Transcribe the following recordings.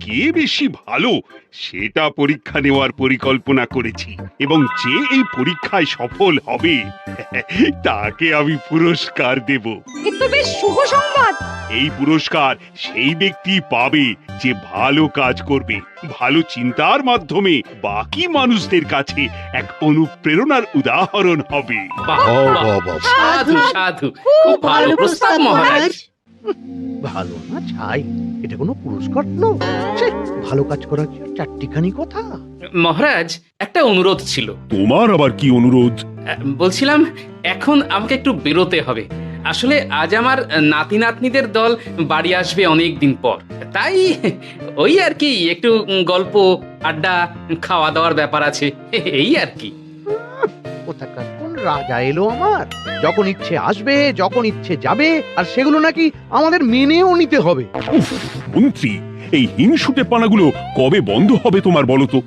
কে বেশি ভালো সেটা পরীক্ষা নেওয়ার পরিকল্পনা করেছি, এবং যে এই পরীক্ষায় সফল হবে তাকে আমি পুরস্কার দেব। এ তো বেশ শুভ সংবাদ। এই পুরস্কার সেই ব্যক্তি পাবে যে ভালো কাজ করবে, ভালো চিন্তার মাধ্যমে বাকি মানুষদের কাছে এক অনুপ্রেরণার উদাহরণ হবে। বাহ, বাহ, সাধু সাধু, খুব ভালো প্রস্তাব মহারাজ। ভালো না ছাই, এটা কোনো পুরস্কার নয়। ছে, ভালো কাজ করা কি আর চারটিখানি কথা? মহারাজ, একটা অনুরোধ ছিল। তোমার আবার কি অনুরোধ? বলছিলাম এখন আমাকে একটু বেরোতে হবে। আসলে আজ আমার নাতি নাতনিদের দল বাড়ি আসবে অনেক দিন পর, তাই ওই আর কি একটু গল্প আড্ডা খাওয়া দাওয়ার ব্যাপার আছে, এই আর কি। কোথাকার কোন রাজা এলো আমার? যখন ইচ্ছে আসবে, যখন ইচ্ছে যাবে, আর সেগুলো নাকি আমাদের মেনেও নিতে হবে। উফ, মন্ত্রী, এই হিংসুটে পানাগুলো কবে বন্ধ হবে তোমার বলো তো?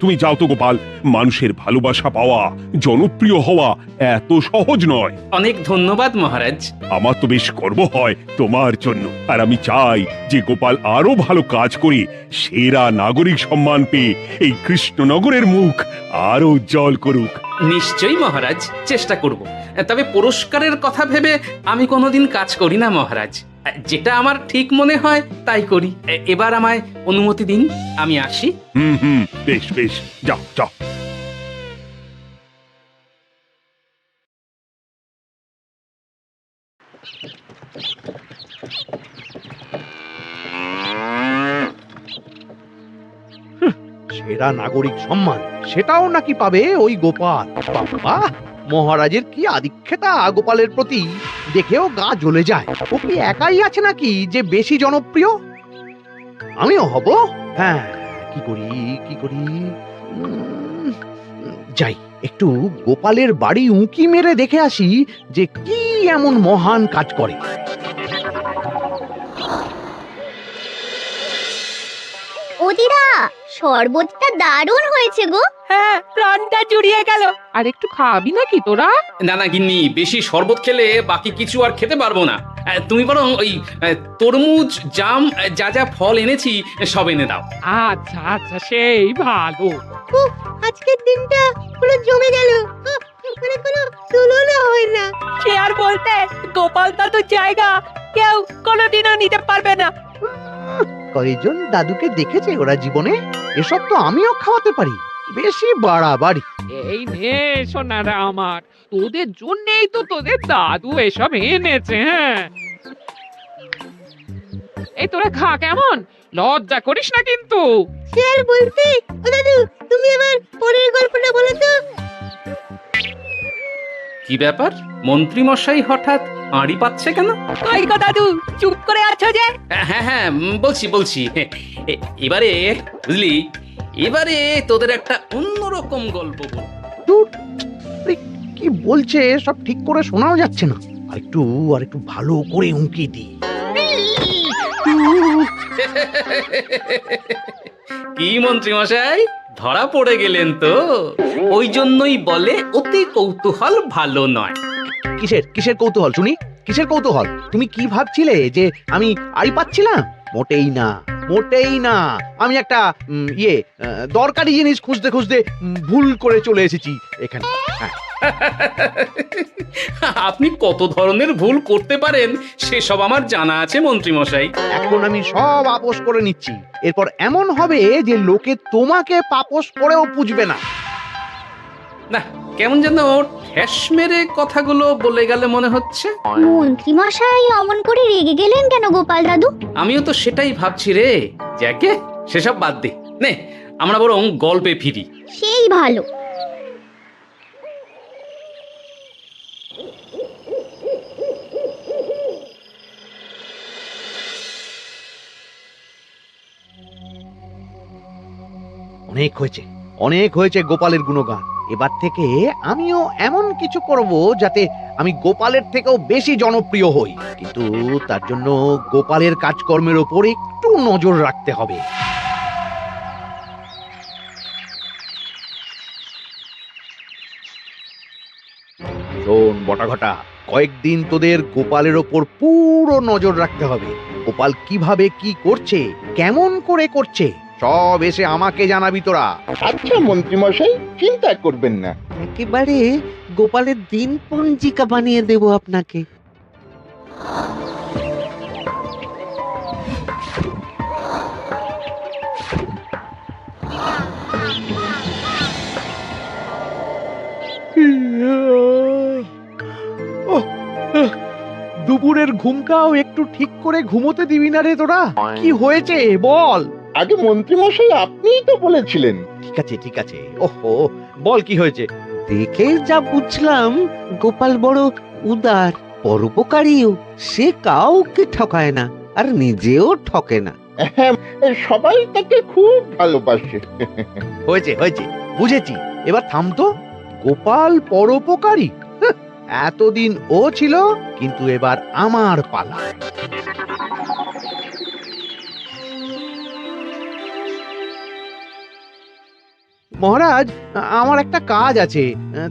তুমি যাও তো গোপাল। মানুষের ভালোবাসা পাওয়া, জনপ্রিয় হওয়া এত সহজ নয়। অনেক ধন্যবাদ মহারাজ। আমার তো বেশ গর্ব হয় তোমার জন্য, আর আমি চাই যে গোপাল আরো ভালো কাজ করে সেরা নাগরিক সম্মান পেয়ে এই কৃষ্ণনগরের মুখ আরো উজ্জ্বল করুক। নিশ্চয়ই মহারাজ, চেষ্টা করব। তবে পুরস্কারের কথা ভেবে আমি কোনোদিন কাজ করি না মহারাজ, যেটা আমার ঠিক মনে হয় তাই করি। এবার আমায় অনুমতি দিন, আমি আসি। হুম, বেশ বেশ, যাও যাও। সেরা নাগরিক সম্মান সেটাও নাকি পাবে ওই গোপাল। বাবা, মহারাজের কি আদিক্ষেতা গোপালের প্রতি, দেখেও গা জ্বলে যায়। ও কি একাই আছে নাকি যে বেশি জনপ্রিয়? আমিও হব। হ্যাঁ, কি করি কি করি? যাই, একটু গোপালের বাড়ি উঁকি মেরে দেখে আসি যে কি এমন মহান কাজ করে। ওদিরা, শরবতটা দারুণ হয়েছে গো। হ্যাঁ, প্রাণটা জুড়িয়ে গেল। আর একটু খাবি নাকি তোরা? না না গিন্নি, বেশি শরবত খেলে বাকি কিছু আর খেতে পারবো না। তুমি বরং ওই তরমুজ, জাম, যা যা ফল এনেছি সব এনে দাও। আচ্ছা আচ্ছা, সেই ভালো। আজকের দিনটা পুরো জমে গেল, মানে কোনো তুলনা হয় না। সে আর বলতে, গোপাল দাদুর জায়গা কেউ কোনোদিনও নিতে পারবে না। কয়জন দাদুকে দেখেছে ওরা জীবনে? এসব তো আমিও খাওয়াতে পারি। বেশি বাড়াবাড়ি। এই নে সোনারা আমার, তোদের জন্যই তো তোদের দাদু এসব এনেছে। হ্যাঁ, এই তোরা খা, কেমন? লজ্জা করিস না কিন্তু। সে আর বলতে, ও দাদু, তুমি এবার পরের গল্পটা বলো তো। কি ব্যাপার, মন্ত্রী মশাই হঠাৎ আড়ি পাচ্ছে কেন? কই গো দাদু, চুপ করে আছো যে? হ্যাঁ হ্যাঁ, বলছি। এবারে বুঝলি, এবারে তোদের একটা অন্যরকম গল্প বল। ধুর, আরে কি বলছে সব ঠিক করে শোনাও যাচ্ছে না। আর একটু ভালো করে উঁকি দি। কি মন্ত্রী মশাই, ধরা পড়ে গেলেন তো? ওই জন্যই বলে অতি কৌতূহল ভালো নয়। কিসের কৌতূহল শুনি? কিসের কৌতূহল? তুমি কি ভাবছিলে যে আমি আড়ি পাচ্ছিলাম? মোটেই না, মোটেই না। আমি একটা দরকারি জিনিস খুঁজতে খুঁজতে ভুল করে চলে এসেছি এখানে। হ্যাঁ, আপনি কত ধরনের ভুল করতে পারেন সেসব আমার জানা আছে মন্ত্রী মশাই। এখন আমি সব আপোষ করে নিচ্ছি। এরপর এমন হবে যে লোকে তোমাকে পাপোশ করেও পুজবে না। না, কেমন যেন ঠেস মেরে কথাগুলো বলে গেলে মনে হচ্ছে। মন্ত্রী মশাই অমন করে রেগে গেলেন কেন গোপাল দাদু? আমিও তো সেটাই ভাবছি রে। যাকে সেসব বাদ দে, নে আমরা বরং গল্পে ফিরি। সেই ভালো। অনেক হয়েছে গোপালের গুণগান। এবার থেকে আমিও এমন কিছু করব যাতে আমি গোপালের থেকেও বেশি জনপ্রিয় হই। কিন্তু তার জন্য গোপালের কাজকর্মের ওপর একটু নজর রাখতে হবে। শোন বটাঘটা, কয়েকদিন তোদের গোপালের ওপর পুরো নজর রাখতে হবে। গোপাল কিভাবে কি করছে, কেমন করে করছে, সব এসে আমাকে জানাবি তোরা। আচ্ছা মন্ত্রীমশাই, চিন্তা করবেন না। একেবারে গোপালের দিন পঞ্জিকা বানিয়ে দেব আপনাকে। ওহ, দুপুরের ঘুমটাও একটু ঠিক করে ঘুমোতে দিবি না রে তোরা? কি হয়েছে বল। আগে মন্ত্রীমশাই আপনিই তো বলেছিলেন। ঠিক আছে ওহো, বল কি হয়েছে। দেখে যা বুঝলাম গোপাল বড় উদার, পরোপকারীও। সে কাউকে ঠকায় না, আর নিজেও ঠকে না। হ্যাঁ, সবাই তাকে খুব ভালোবাসে। হয়েছে হয়েছে, বুঝেছি। এবার থাম তো। গোপাল পরোপকারী? হাহ, এতদিন ও ছিল, কিন্তু এবার আমার পালা। মহারাজ, আমার একটা কাজ আছে,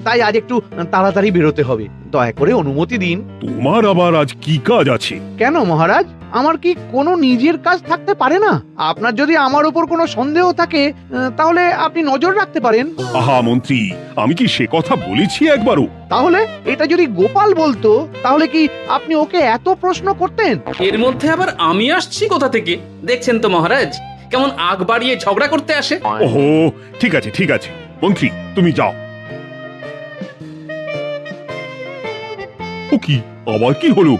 তাই আজ একটু তাড়াতাড়ি বেরোতে হবে। দয়া করে অনুমতি দিন। তোমার আবার আজ কি কাজ আছে? কেন মহারাজ, আমার কি কোনো নিজের কাজ থাকতে পারে না? আপনার যদি আমার উপর কোনো সন্দেহ থাকে, তাহলে আপনি নজর রাখতে পারেন। আহা মন্ত্রী, আমি কি সে কথা বলেছি একবারও? তাহলে এটা যদি গোপাল বলতো, তাহলে কি আপনি ওকে এত প্রশ্ন করতেন? এর মধ্যে আবার আমি আসছি কোথা থেকে? দেখছেন তো মহারাজ, কেমন আগ বাড়িয়ে ঝগড়া করতে আসে। ওহো, ঠিক আছে ঠিক আছে, মন্ত্রী তুমি যাও। ও কি, আবার কি হলো?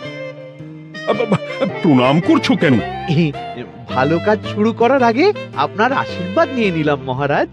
প্রণাম করছো কেন? ভালো কাজ শুরু করার আগে আপনার আশীর্বাদ নিয়ে নিলাম মহারাজ।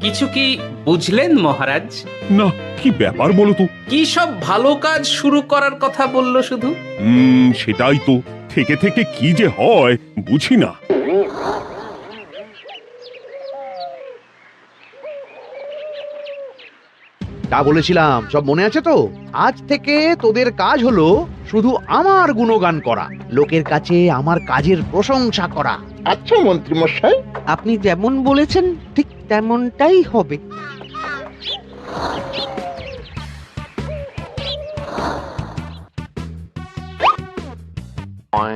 কিছু কি বুঝলেন মহারাজ? না, কি ব্যাপার বলো তো? কি সব ভালো কাজ শুরু করার কথা বললো শুধু? সেটাই তো, থেকে থেকে কি যে হয় বুঝি না। যা বলেছিলাম সব মনে আছে তো? আজ থেকে তোদের কাজ হলো শুধু আমার গুণগান করা, লোকের কাছে আমার কাজের প্রশংসা করা। আচ্ছা মন্ত্রীমশাই। আপনি যেমন বলেছেন ঠিক তেমনটাই হবে। সত্যি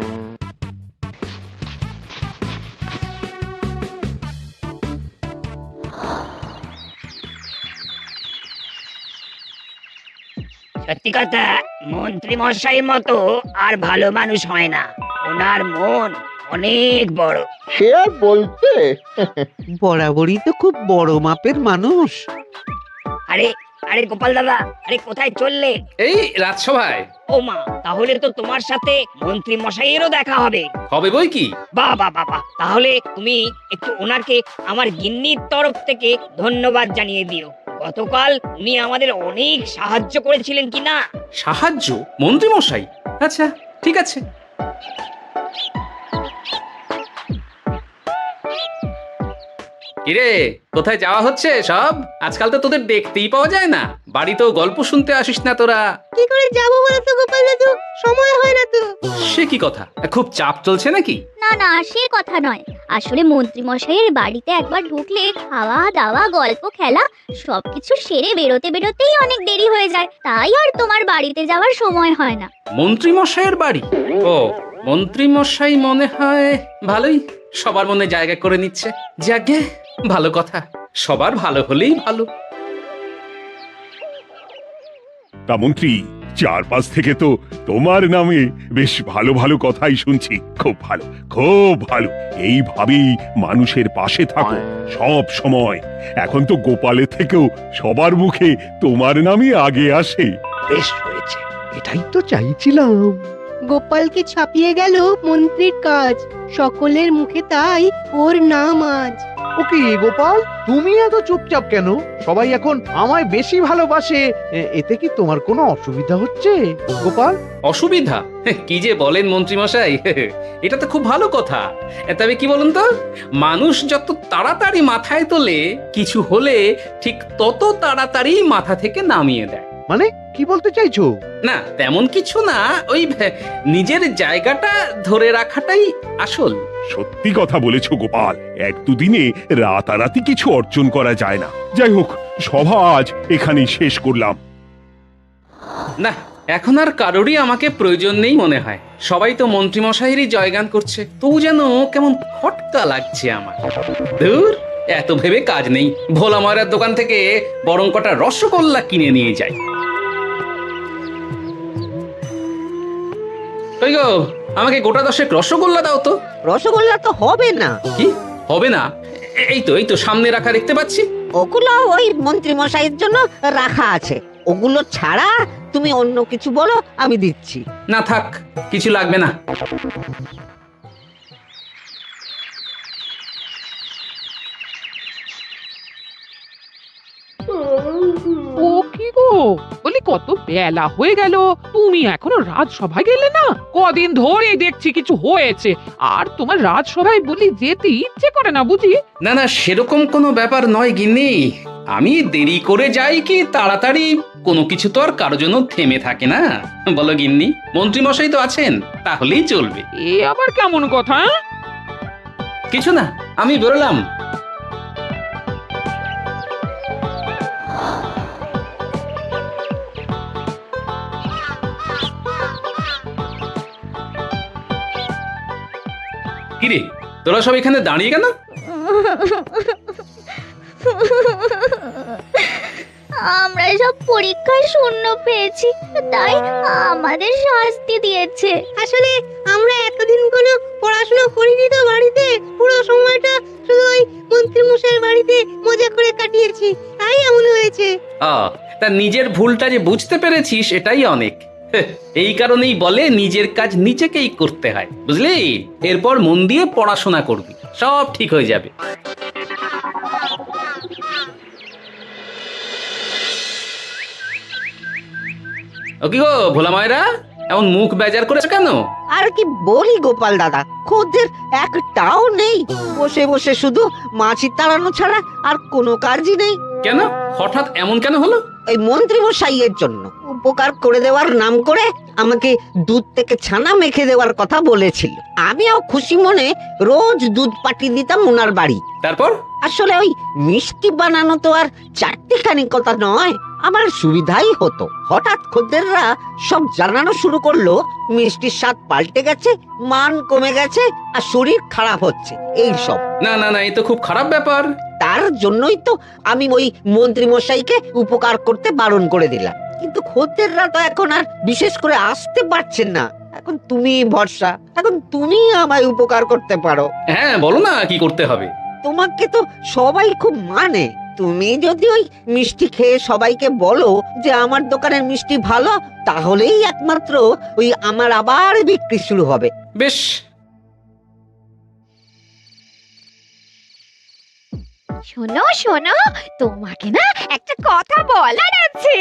কথা, মন্ত্রী মশাইয়ের মতো আর ভালো মানুষ হয় না। ওনার মন অনেক বড়। সে আর বলতে। বরাবরই তো খুব বড় মাপের মানুষ। আরে আরে গোপাল দাদা, আরে কোথায় চললে? এই রাজসভায়। ও মা, তাহলে তো তোমার সাথে মন্ত্রী মশাইয়েরও দেখা হবে। হবে বই কি? বাহ বাহ বাহ বাহ। তাহলে তুমি একটু ওনাকে আমার গিন্নির তরফ থেকে ধন্যবাদ জানিয়ে দিও। গতকাল উনি আমাদের অনেক সাহায্য করেছিলেন কিনা। সাহায্য? মন্ত্রী মশাই? আচ্ছা, ঠিক আছে। কিরে, কোথায় যাওয়া হচ্ছে সব? আজকাল তো তোদের দেখতেই পাওয়া যায় না। বাড়িতেও গল্প শুনতে আসিস না তোরা। কি করে যাবো বলো তো গোপাল দাদু, সময় হয় না তো। সে কি কথা? খুব চাপ চলছে নাকি? না না, সে কথা নয়। আসলে মন্ত্রী মশাইয়ের বাড়িতে একবার ঢুকলে খাওয়া দাওয়া গল্প খেলা সবকিছু সেরে বেরোতে বেরোতেই অনেক দেরি হয়ে যায়, তাই আর তোমার বাড়িতে যাওয়ার সময় হয় না। মন্ত্রী মশাইয়ের বাড়ি? ও, মন্ত্রী মশাই মনে হয় ভালোই সবার মনে জায়গা করে নিচ্ছে। যাকে ভালো কথা, সবার ভালো হলেই ভালো। তা মন্ত্রী, চারপাশ থেকে তো তোমার নামে বেশ ভালো ভালো কথাই শুনছি। খুব ভালো, খুব ভালো। এইভাবেই মানুষের পাশে থাকো সব সময়। এখন তো গোপালের থেকেও সবার মুখে তোমার নামই আগে আসে। বেশ হয়েছে, এটাই তো চাইছিলাম। গোপালকে ছাপিয়ে গেল মন্ত্রীর কাজ, সকলের মুখে তাই ওর নাম আজ। ওকে গোপাল, তুমি এত চুপচাপ কেন? সবাই এখন আমায় বেশি ভালোবাসে, এতে কি তোমার কোনো অসুবিধা হচ্ছে গোপাল? অসুবিধা? কি যে বলেন মন্ত্রী মশাই, এটা তো খুব ভালো কথা। তবে কি বলুন তো, মানুষ যত তাড়াতাড়ি মাথায় তোলে, কিছু হলে ঠিক তত তাড়াতাড়ি মাথা থেকে নামিয়ে দেয়। মানে কি বলতে চাইছো? না, তেমন কিছু না। ওই নিজের জায়গাটা ধরে রাখাটাই আসল। সত্যি কথা বলেছো গোপাল। এক দুদিনে রাতারাতি কিছু অর্জন করা যায় না। যাই হোক, সভা আজ এখানেই শেষ করলাম। না, এখন আর কারোরই আমাকে প্রয়োজন নেই মনে হয়। সবাই তো মন্ত্রী মশাইয়েরই জয়গান করছে। তবু যেন কেমন খটকা লাগছে আমার। ধুর, এত ভেবে কাজ নেই। ভোলা ময়রার দোকান থেকে বরং কটা রসগোল্লা কিনে নিয়ে যাই। কই গো, আমাকে গোটা 10 রসগোল্লা দাও তো। রসগোল্লা তো হবে না। কি হবে না? এই তো সামনে রাখা দেখতে পাচ্ছি। ওগুলো ওই মন্ত্রী মশাইয়ের জন্য রাখা আছে। ওগুলো ছাড়া তুমি অন্য কিছু বলো, আমি দিচ্ছি। না থাক, কিছু লাগবে না। ও কি গো, বলি কত বেলা হয়ে গেল, তুমি এখনো রাজসভায় গেলে না? কদিন ধরে দেখছি কিছু হয়েছে, আর তোমার রাজসভায় বলি যেতে ইচ্ছে করে না বুঝি? না না, সেরকম কোনো ব্যাপার নয় গিন্নি। আমি দেরি করে যাই কি তাড়াতাড়ি, কোনো কিছু তো আর কারোর জন্য থেমে থাকে না। বলো গিন্নি, মন্ত্রী মশাই তো আছেন, তাহলেই চলবে। এ আবার কেমন কথা? কিছু না, আমি বেরোলাম। কিরে, তোরা সব এখানে দাঁড়িয়ে কেন? আমরা সব পরীক্ষায় শূন্য পেয়েছি, তাই আমাদের শাস্তি দিয়েছে। আসলে আমরা এতদিন কোনো পড়াশোনা করিনি তো বাড়িতে, পুরো সময়টা শুধু ওই মন্ত্রী মশাইয়ের বাড়িতে মজা করে কাটিয়েছি, তাই এমন হয়েছে। তা নিজের ভুলটা যে বুঝতে পেরেছিস, এটাই অনেক। এই কারণেই বলে নিজের কাজ নিজেকেই করতে হয়, বুঝলি? এরপর মন দিয়ে পড়াশোনা করবি, সব ঠিক হয়ে যাবে। ও কি গো ভোলা মায়েরা, এমন মুখ বেজার করেছো কেন? আর কি বলি গোপাল দাদা, খদ্দের একটাও নেই। বসে বসে শুধু মাছি তাড়ানো ছাড়া আর কোনো কাজই নেই। কেন, হঠাৎ এমন কেন হলো? ওই মন্ত্রী মশাইয়ের জন্য উপকার করে দেওয়ার নাম করে আমাকে দুধ থেকে ছানা মেখে দেওয়ার কথা বলেছিল। আমিও খুশি মনে রোজ দুধ পাঠিয়ে দিতাম ওনার বাড়ি। তারপর? আসলে ওই মিষ্টি বানানো তো আর চারটিখানি কথা নয়, আমার সুবিধাই হতো। হঠাৎ খদ্দেররা সব জানানো শুরু করলো মিষ্টির স্বাদ পাল্টে গেছে, মান কমে গেছে, আর শরীর খারাপ হচ্ছে, এই সব। না না না, এই তো খুব খারাপ ব্যাপার। তার জন্যই তো আমি ওই মন্ত্রী মশাইকে উপকার করতে বারণ করে দিলাম। কিন্তু খদ্দেররা তো এখন আর বিশেষ করে আসতে পারছেন না। এখন তুমি ভরসা, এখন তুমি আমায় উপকার করতে পারো। হ্যাঁ, বলো না কি করতে হবে। তোমাকে তো সবাই খুব মানে। তুমি যদি ওই মিষ্টি খেয়ে সবাইকে বলো যে আমার দোকানের মিষ্টি ভালো, তাহলেই একমাত্র ওই আমার আবার বিক্রি শুরু হবে। বেশ। শোনো শোনো, তোমাকে না একটা কথা বলার আছে।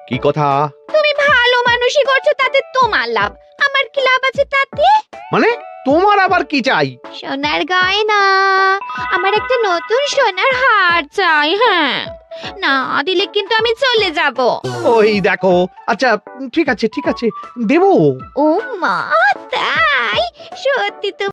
কি কথা? তুমি ভালো মানুষই করছো, তাতে তোমার লাভ, আমার কি লাভ আছে তাতে? মানে তোমার আবার কি চাই? সোনার গয়না, আমার একটা নতুন সোনার হার চাই। হ্যাঁ, না দিলে কিন্তু আমি চলে যাব। ওই দেখো, আচ্ছা ঠিক আছে ঠিক আছে, দেবো। ও মা, তাই? সত্যি তো?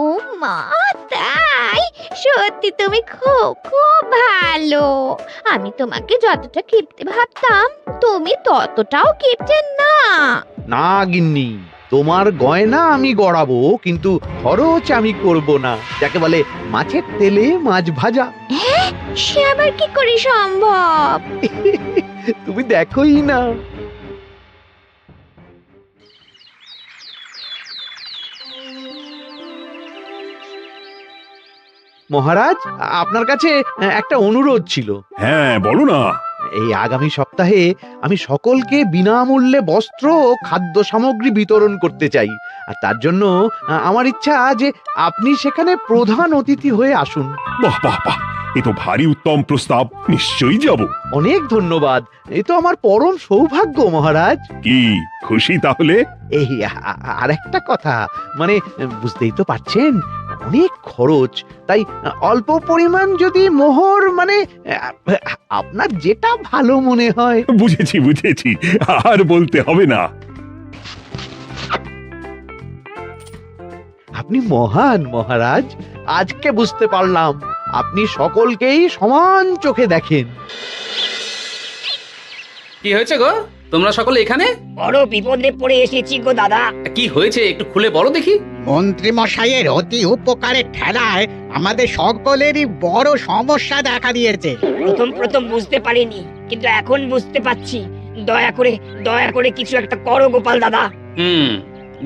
ও মা, তাই? সত্যি তুমি খুব খুব ভালো। আমি তোমাকে যতটা কিপটে ভাবতাম, তুমি ততটাও কিপটে না। না গিন্নি, তোমার গয়না আমি গড়াবো, কিন্তু খরচ আমি করব না। যাকে বলে মাছের তেলে মাছ ভাজা। সে আবার কি করে সম্ভব? তুমি দেখোই না। মহারাজ, আপনার কাছে একটা অনুরোধ ছিল। হ্যাঁ, বলো না। এই আগামী সপ্তাহে আমি সকলকে বিনামূল্যে বস্ত্র ও খাদ্য সামগ্রী বিতরণ করতে চাই। আর তার জন্য আমার ইচ্ছা যে আপনি সেখানে প্রধান অতিথি হয়ে আসুন। বাহ বাহ বাহ, এ তো ভারী উত্তম প্রস্তাব, নিশ্চয়ই যাব। অনেক ধন্যবাদ, এ তো আমার পরম সৌভাগ্য মহারাজ। কি খুশি তাহলে? এই আর একটা কথা, মানে বুঝতেই তো পারছেন, অনেক খরচ, তাই অল্প পরিমাণ যদি মোহর মানে আপনার যেটা ভালো মনে হয়। বুঝেছি বুঝেছি, আর বলতে হবে না। আপনি মহান মহারাজ, আজকে বুঝতে পারলাম আপনি সকলকেই সমান চোখে দেখেন। কি হয়েছে গো, তোমরা সকলে এখানে? বড় বিপদে পড়ে এসেছি গো দাদা। কি হয়েছে একটু খুলে বলো দেখি। মন্ত্রী মশাইয়ের অতি উপকারের ঠেলায় আমাদের সকলেরই বড় সমস্যা দেখা দিয়েছে। প্রথম বুঝতে পারিনি, কিন্তু এখন বুঝতে পারছি। দয়া করে কিছু একটা করো গোপাল দাদা।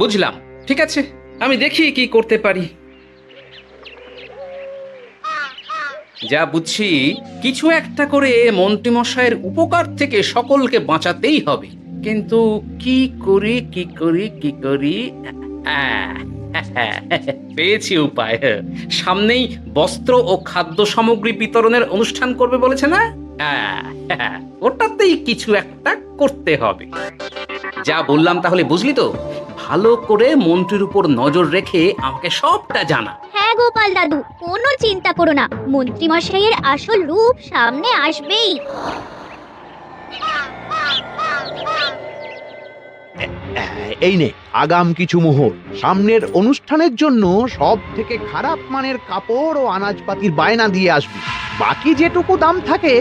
বুঝলাম, ঠিক আছে, আমি দেখি কি করতে পারি। যা বুঝছি, কিছু একটা করে মন্ত্রীমশাইয়ের উপকার থেকে সকলকে বাঁচাতেই হবে। কিন্তু কি করি পেয়েছি উপায়। সামনেই বস্ত্র ও খাদ্য সামগ্রী বিতরণের অনুষ্ঠান করবে বলেছে না? ওটাতেই কিছু একটা করতে হবে। যা বললাম তাহলে বুঝলি তো? ভালো করে মন্ত্রীর উপর নজর রেখে আমাকে সবটা জানা। হ্যাঁ গোপাল দাদু, কোনো চিন্তা করো না, মন্ত্রী মশাইয়ের আসল রূপ সামনে আসবেই। এই নে আগাম কিছু মোহর। সামনের অনুষ্ঠানের জন্য সব থেকে খারাপ মানের কাপড় ও আনাজপাতির বায়না দিয়ে আসবি। বাকি যেটুকু দাম থাকে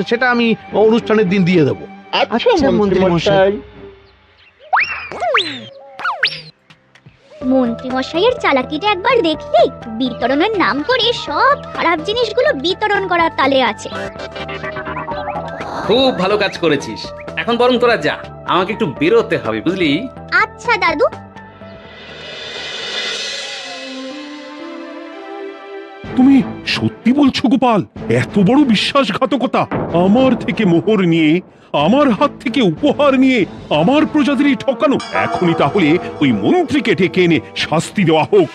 সেটা আমি অনুষ্ঠানের দিন দিয়ে দেবো। আচ্ছা আচ্ছা, মন্ত্রী মশাই। মন্ত্রী মশাইয়ের চালাকিটা একবার দেখলি? বিতরণের নাম করে সব খারাপ জিনিসগুলো বিতরণ করার তালে আছে। খুব ভালো কাজ করেছিস। এখন বরং তোরা যা, আমাকে একটু বেরোতে হবে, বুঝলি? আচ্ছা দাদু। তুমি সত্যি বলছো গোপাল? এত বড় বিশ্বাসঘাতকতা! আমার থেকে মোহর নিয়ে, আমার হাত থেকে উপহার নিয়ে আমার প্রজাদেরই ঠকানো। এখনই তাহলে ওই মন্ত্রীকে ডেকে এনে শাস্তি দেওয়া হোক।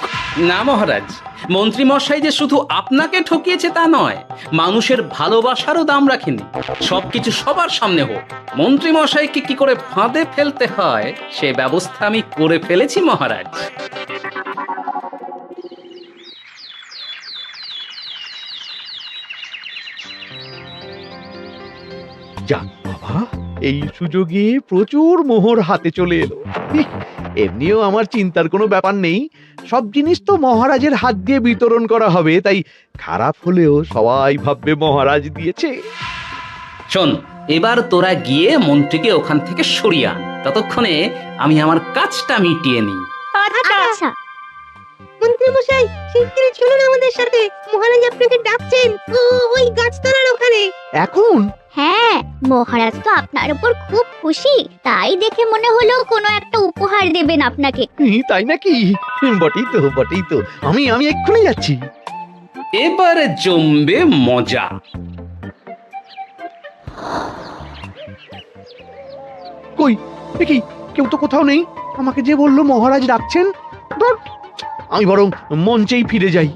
না মহারাজ, মন্ত্রী মশাই যে শুধু আপনাকে ঠকিয়েছে তা নয়, মানুষের ভালোবাসারও দাম রাখেনি। সবকিছু সবার সামনে হোক। মন্ত্রী মশাইকে কি করে ফাঁদে ফেলতে হয় সে ব্যবস্থা আমি করে ফেলেছি মহারাজ। যাক বাবা, এই সুযোগে প্রচুর মোহর হাতে চলে এলো। এমনিও আমার চিন্তার কোনো ব্যাপার নেই, সব জিনিস তো মহারাজের হাত দিয়ে বিতরণ করা হবে, তাই খারাপ হলেও সবাই ভাববে মহারাজ দিয়েছে। শোন, এবার তোরা গিয়ে মন্ত্রীকে ওখান থেকে সরিয়ে আন। ততক্ষণে আমি আমার কাজটা মিটিয়ে নিই। আচ্ছা। মন্ত্রী মশাই, শিগগিরই চলুন আমাদের সাথে। মহারাজ আপনাকে ডাকছেন ওই গাছতলার ওখানে। এখন? হ্যাঁ, মহারাজ তো আপনার উপর খুব খুশি, তাই দেখে মনে হলো কোনো একটা উপহার দেবেন আপনাকে। তাই নাকি? বটেই তো। আমি এক্ষুনি যাচ্ছি। এবারে জমবে মজা। কই দেখি, কেউ তো কোথাও নেই। আমাকে যে বললো মহারাজ ডাকছেন, ধুর, আমি বরং মঞ্চেই ফিরে যাই।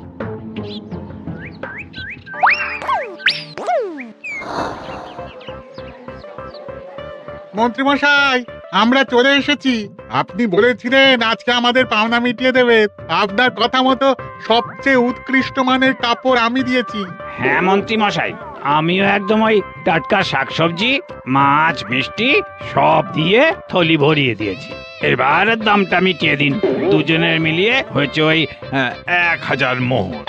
মন্ত্রী মশাই, আমরা চলে এসেছি। আপনি বলেছিলেন আজকে আমাদের পাওনা মিটিয়ে দেবে। আপনার কথা মতো সবচেয়ে উৎকৃষ্ট মানের কাপড় আমি দিয়েছি। হ্যাঁ মন্ত্রী মশাই, আমিও একদম ওই টাটকা শাকসবজি, মাছ, মিষ্টি সব দিয়ে থলি ভরিয়ে দিয়েছি। এবার দামটা মিটিয়ে দিন। দুজনের মিলিয়ে হয়েছে ওই 1000 মোহর।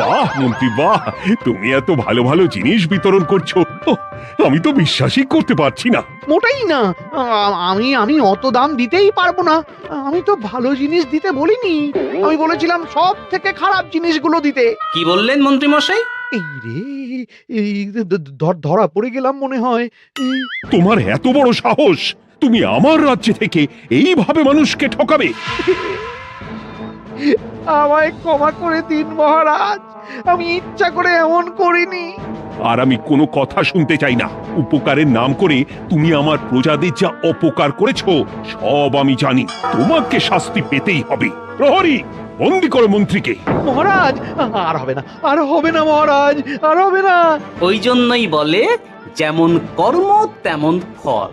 বাহ মন্ত্রী বাহ, তুমি এত ভালো ভালো জিনিস বিতরণ করছো, ওহ, আমি তো বিশ্বাসই করতে পারছি না। মোটেই না, আমি অত দাম দিতেই পারবো না। আমি তো ভালো জিনিস দিতে বলিনি, আমি বলেছিলাম সব থেকে খারাপ জিনিসগুলো দিতে। কি বললেন মন্ত্রী মশাই? এই রে, এই ধরা পড়ে গেলাম মনে হয়। তোমার এত বড় সাহস! তুমি আমার রাজ্য থেকে এইভাবে মানুষকে ঠকাবে? আমায় ক্ষমা করে দিন মহারাজ, আমি ইচ্ছা করে এমন করিনি। আর আমি কোনো কথা শুনতে চাই না। উপকারের নাম করে তুমি আমার প্রজাদের যা অপকার করেছো সব আমি জানি। তোমাকে শাস্তি পেতেই হবে। প্রহরী, বন্দি করো মন্ত্রীকে। মহারাজ, আর হবে না মহারাজ, আর হবে না। ওই জন্যই বলে যেমন কর্ম তেমন ফল।